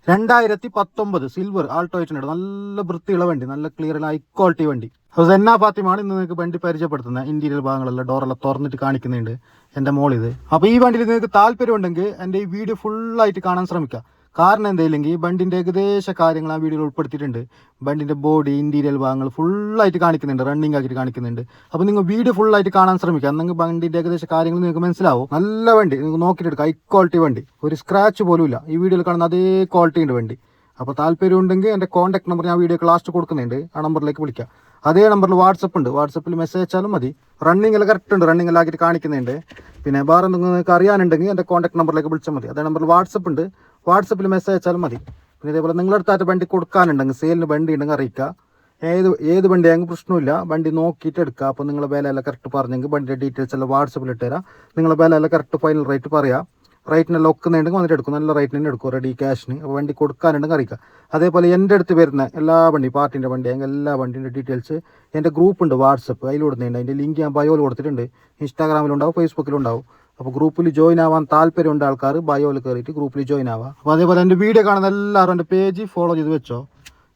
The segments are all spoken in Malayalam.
2019 സിൽവർ ആൾട്ടോ 800 നല്ല വൃത്തിയുള്ള വണ്ടി, നല്ല ക്ലിയർ ഹൈ ക്വാളിറ്റി വണ്ടി. സെന്ന ഫാത്തിമാണ് ഇന്ന് നിങ്ങൾക്ക് വണ്ടി പരിചയപ്പെടുത്തുന്നത്. ഇന്റീരിയർ ഭാഗങ്ങളെല്ലാം ഡോറെല്ലാം തുറന്നിട്ട് കാണിക്കുന്നുണ്ട് എൻ്റെ മോളിത്. അപ്പോൾ ഈ വണ്ടിയിൽ നിങ്ങൾക്ക് താല്പര്യം ഉണ്ടെങ്കിൽ എൻ്റെ ഈ വീഡിയോ ഫുള്ളായിട്ട് കാണാൻ ശ്രമിക്കുക. കാരണം എന്തായില്ലെങ്കിൽ ഈ വണ്ടിൻ്റെ ഏകദേശ കാര്യങ്ങൾ ആ വീഡിയോയിൽ ഉൾപ്പെടുത്തിയിട്ടുണ്ട്. വണ്ടിൻ്റെ ബോഡി ഇൻറ്റീരിയൽ ഭാഗങ്ങൾ ഫുള്ളായിട്ട് കാണിക്കുന്നുണ്ട്, റണ്ണിങ് ആക്കിയിട്ട് കാണിക്കുന്നുണ്ട്. അപ്പോൾ നിങ്ങൾ വീഡിയോ ഫുള്ളായിട്ട് കാണാൻ ശ്രമിക്കുക. നിങ്ങൾക്ക് വണ്ടിൻ്റെ ഏകദേശ കാര്യങ്ങൾ നിങ്ങൾക്ക് മനസ്സിലാവും. നല്ല വണ്ടി, നിങ്ങൾക്ക് നോക്കിയിട്ട് എടുക്കുക. ഹൈ ക്വാളിറ്റി വണ്ടി, ഒരു സ്ക്രാച്ച് പോലും ഇല്ല. ഈ വീഡിയോയിൽ കാണുന്ന അതേ ക്വാളിറ്റി ഉണ്ട് വണ്ടി. അപ്പോൾ താല്പര്യം ഉണ്ടെങ്കിൽ എൻ്റെ കോൺടാക്ട് നമ്പർ ഞാൻ വീഡിയോക്ക് ലാസ്റ്റ് കൊടുക്കുന്നുണ്ട്, ആ നമ്പറിലേക്ക് വിളിക്കുക. അതേ നമ്പറിൽ വാട്സപ്പ് ഉണ്ട്, വാട്സപ്പിൽ മെസ്സേജ് അയച്ചാലും മതി. റണ്ണിങ് എല്ലാം കറക്റ്റ് ഉണ്ട്, റണ്ണിങ് എല്ലാം ആക്കിയിട്ട് കാണിക്കുന്നുണ്ട്. പിന്നെ വേറെ നിങ്ങൾക്ക് അറിയാനുണ്ടെങ്കിൽ എൻ്റെ കോൺടാക്ട് നമ്പറിലേക്ക് വിളിച്ചാൽ മതി. അതേ നമ്പറിൽ വാട്സപ്പ് ഉണ്ട്, വാട്സപ്പിൽ മെസ്സേജ് അയച്ചാലും മതി. പിന്നെ ഇതേപോലെ നിങ്ങളടുത്തായിട്ട് വണ്ടി കൊടുക്കാനുണ്ടെങ്കിൽ, സെയിലിന് വണ്ടി ഉണ്ടെങ്കിൽ അറിയിക്കുക. ഏത് വണ്ടിയാണെങ്കിൽ പ്രശ്നമില്ല, വണ്ടി നോക്കിയിട്ട് എടുക്കുക. അപ്പോൾ നിങ്ങളെ വില എല്ലാം കറക്റ്റ് പറഞ്ഞെങ്കിൽ വണ്ടിയുടെ ഡീറ്റെയിൽസ് എല്ലാം വാട്സപ്പിൽ ഇട്ടുതരാം. നിങ്ങളെ വില എല്ലാം കറക്റ്റ് ഫൈനൽ റേറ്റ് പറയാം. റേറ്റിനെല്ലാം ഒക്കുന്നുണ്ടെങ്കിൽ വന്നിട്ട് എടുക്കും, നല്ല റേറ്റിന് തന്നെ എടുക്കും, റെഡി ക്യാഷിന്. അപ്പോൾ വണ്ടി കൊടുക്കാനുണ്ടെങ്കിൽ അറിയിക്കുക. അതേപോലെ എൻ്റെ അടുത്ത് വരുന്ന എല്ലാ വണ്ടി, പാർട്ടിൻ്റെ വണ്ടിയാണെങ്കിൽ എല്ലാ വണ്ടിൻ്റെ ഡീറ്റെയിൽസ് എൻ്റെ ഗ്രൂപ്പ് ഉണ്ട് വാട്സപ്പ്, അതിലിടുന്നുണ്ട്. അതിൻ്റെ ലിങ്ക് ഞാൻ ബയോയിൽ കൊടുത്തിട്ടുണ്ട്. ഇൻസ്റ്റാഗ്രാമിലുണ്ടാവും, ഫേസ്ബുക്കിലുണ്ടാവും. അപ്പോൾ ഗ്രൂപ്പിൽ ജോയിൻ ആവാൻ താല്പര്യമുണ്ട് ആൾക്കാർ ബയോയിൽ കയറിയിട്ട് ഗ്രൂപ്പിൽ ജോയിൻ ആവാം. അപ്പോൾ അതേപോലെ എൻ്റെ വീഡിയോ കാണുന്ന എല്ലാവരും എൻ്റെ പേജ് ഫോളോ ചെയ്ത് വെച്ചോ.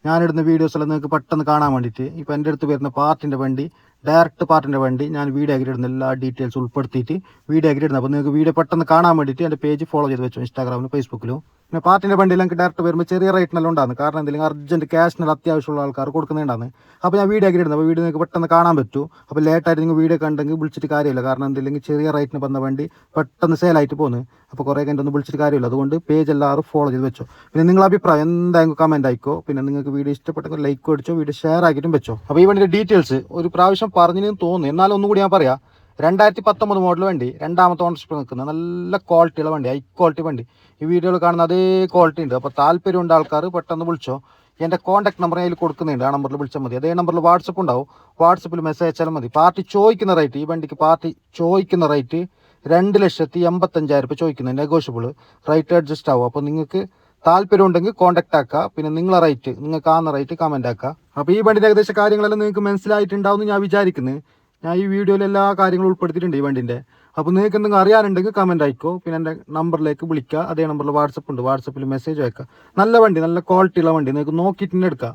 ഞാനിടുന്ന വീഡിയോസ് എല്ലാം നിങ്ങൾക്ക് പെട്ടെന്ന് കാണാൻ വേണ്ടിയിട്ട്. ഇപ്പോൾ എൻ്റെ അടുത്ത് വരുന്ന പാർട്ടിൻ്റെ വണ്ടി, ഡയറക്റ്റ് പാർട്ടിൻ്റെ വണ്ടി ഞാൻ വീഡിയോ ആക്കി ഇടുന്ന എല്ലാ ഡീറ്റെയിൽസ് ഉൾപ്പെടുത്തിയിട്ട് വീഡിയോ ആക്കി ഇടുന്നത്. അപ്പോൾ നിങ്ങൾക്ക് വീഡിയോ പെട്ടെന്ന് കാണാൻ വേണ്ടിയിട്ട് എൻ്റെ പേജ് ഫോളോ ചെയ്ത് വെച്ചോ, ഇൻസ്റ്റാഗ്രാമിലും ഫേസ്ബുക്കിലും. പിന്നെ പാർട്ടിൻ്റെ വണ്ടിയിൽ എനിക്ക് ഡയറക്റ്റ് വരുമ്പോൾ ചെറിയ റേറ്റിനെല്ലാം ഉണ്ടാകുന്നു. കാരണം എന്തെങ്കിലും അർജൻറ്റ് ക്യാഷിനെല്ലാം അത്യാവശ്യമുള്ള ആൾക്കാർ കൊടുക്കുന്നുണ്ടാകുന്നു. അപ്പോൾ ഞാൻ വീഡിയോ ആക്കി ഇടുന്നത്. അപ്പോൾ വീഡിയോ നിങ്ങൾക്ക് പെട്ടെന്ന് കാണാൻ പറ്റും. അപ്പോൾ ലേറ്റായിട്ട് നിങ്ങൾ വീഡിയോ കണ്ടെങ്കിൽ വിളിച്ചിട്ട് കാര്യമില്ല. കാരണം എന്തെങ്കിലും ചെറിയ റേറ്റിന് വന്ന വണ്ടി പെട്ടെന്ന് സെയിലായിട്ട് പോകുന്നു. അപ്പോൾ കുറേ കഴിഞ്ഞൊന്നും വിളിച്ചിട്ട് കാര്യമില്ല. അതുകൊണ്ട് പേജ് എല്ലാവരും ഫോളോ ചെയ്ത് വെച്ചോ. പിന്നെ നിങ്ങളുടെ അഭിപ്രായം എന്തായാലും കമൻറ്റ് ആയിക്കോ. പിന്നെ നിങ്ങൾക്ക് വീഡിയോ ഇഷ്ടപ്പെട്ടെങ്കിൽ ലൈക്ക് അടിച്ചോ, വീഡിയോ ഷെയർ ആക്കിയിട്ടും വെച്ചോ. അപ്പോൾ ഈ വണ്ടിയുടെ ഡീറ്റെയിൽസ് ഒരു പ്രാവശ്യം പറഞ്ഞെന്ന് തോന്നുന്നു, എന്നാലും ഒന്നുകൂടി ഞാൻ പറയാം. 2019 മോഡൽ വണ്ടി, രണ്ടാമത്തെ ഓണർഷിപ്പ് നിൽക്കുന്നത്, നല്ല ക്വാളിറ്റിയുള്ള വണ്ടി, ഹൈ ക്വാളിറ്റി വണ്ടി. ഈ വീഡിയോയിൽ കാണുന്ന അതേ ക്വാളിറ്റി ഉണ്ട്. അപ്പോൾ താല്പര്യമുണ്ട് ആൾക്കാർ പെട്ടെന്ന് വിളിച്ചോ. എൻ്റെ കോൺടാക്ട് നമ്പർ അതിൽ കൊടുക്കുന്നുണ്ട്, ആ നമ്പറിൽ വിളിച്ചാൽ മതി. അതേ നമ്പറിൽ വാട്സപ്പ് ഉണ്ടാവും, വാട്സപ്പിൽ മെസ്സേജ് അയച്ചാൽ മതി. പാർട്ടി ചോദിക്കുന്ന റേറ്റ്, ഈ വണ്ടിക്ക് പാർട്ടി ചോദിക്കുന്ന റേറ്റ് 2,85,000 ചോദിക്കുന്നത്. നെഗോഷ്യബിൾ റേറ്റ് അഡ്ജസ്റ്റ് ആവും. അപ്പോൾ നിങ്ങൾക്ക് താല്പര്യം ഉണ്ടെങ്കിൽ കോൺടാക്ട് ആക്കുക. പിന്നെ നിങ്ങളെ റേറ്റ്, നിങ്ങൾക്ക് കാണുന്ന റേറ്റ് കമൻറ്റ് ആക്കുക. അപ്പോൾ ഈ വണ്ടിൻ്റെ ഏകദേശം കാര്യങ്ങളെല്ലാം നിങ്ങൾക്ക് മനസ്സിലായിട്ടുണ്ടാവും എന്ന് ഞാൻ വിചാരിക്കുന്നത്. ഞാൻ ഈ വീഡിയോയിൽ എല്ലാ കാര്യങ്ങളും ഉൾപ്പെടുത്തിയിട്ടുണ്ട് ഈ വണ്ടിൻ്റെ. അപ്പോൾ നിങ്ങൾക്ക് എന്തെങ്കിലും അറിയാനുണ്ടെങ്കിൽ കമൻറ്റ് ആയിക്കോ. പിന്നെ എൻ്റെ നമ്പറിലേക്ക് വിളിക്കുക. അതേ നമ്പറിൽ വാട്സപ്പ് ഉണ്ട്, വാട്സപ്പിൽ മെസ്സേജ് അയക്കുക. നല്ല വണ്ടി, നല്ല ക്വാളിറ്റിയുള്ള വണ്ടി, നിങ്ങൾക്ക് നോക്കിയിട്ട് തന്നെ എടുക്കുക.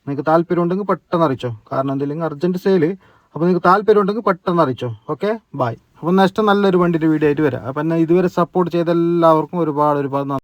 നിങ്ങൾക്ക് താല്പര്യം ഉണ്ടെങ്കിൽ പെട്ടെന്ന് അറിയിച്ചോ. കാരണം എന്തെങ്കിലും അർജൻറ്റ് സെയിൽ. അപ്പോൾ നിങ്ങൾക്ക് താല്പര്യം ഉണ്ടെങ്കിൽ പെട്ടെന്ന് അറിയിച്ചോ. Okay, bye. അപ്പോൾ നെക്സ്റ്റ് നല്ലൊരു വണ്ടിയുടെ വീഡിയോ ആയിട്ട് വരാം. അപ്പോൾ എന്നെ ഇതുവരെ സപ്പോർട്ട് ചെയ്ത എല്ലാവർക്കും ഒരുപാട് നന്ദി.